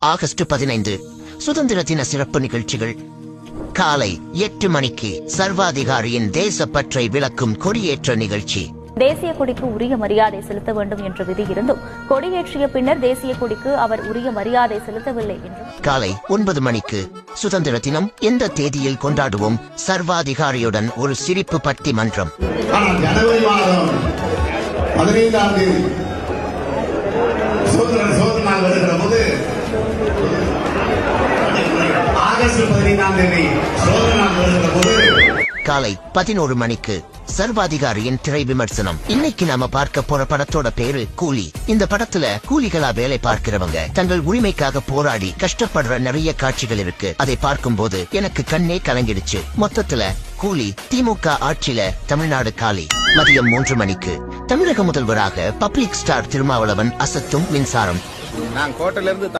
August 15 சுதந்திர தின சிறப்பு நிகழ்ச்சிகள். காலை 8 மணிக்கு சர்வாதிகாரியின் தேசப்பற்றை விளக்கும் கொடியேற்ற நிகழ்ச்சி. தேசிய கொடிக்கு உரிய மரியாதை செலுத்த வேண்டும் என்ற விதி இருந்தும் கொடியேற்றிய பின்னர் தேசிய கொடிக்கு அவர் உரிய மரியாதை செலுத்தவில்லை என்றும். காலை 9 மணிக்கு சுதந்திர தினம் எந்த தேதியில் கொண்டாடுவோம், சர்வாதிகாரியுடன் ஒரு சிரிப்பு பட்டி மன்றம். ஜனவரி மாதம் 15ஆம் தேதி சோதனை நாள் வருகிற போது ஆகஸ்ட் 15ஆம் தேதி சோதனை நாள் வருகிற போது காலை 11 மணிக்கு சர்வாதிகாரியின் திரை விமர்சனம். இன்னைக்கு நாம பார்க்க போற படத்தோட பேரு கூலி. இந்த படத்துல கூலிகளா வேலை பார்க்கிறவங்க தங்கள் உரிமைக்காக போராடி கஷ்டப்படுற நிறைய காட்சிகள் இருக்கு. அதை பார்க்கும் போது எனக்கு கண்ணே கலங்கிடுச்சு. மொத்தத்துல கூலி திமுக ஆட்சியில தமிழ்நாடு காலி. மதியம் 3 மணிக்கு தமிழக முதல்வராக பப்ளிக் ஸ்டார் திருமாவளவன் அசத்தும் மின்சாரம்.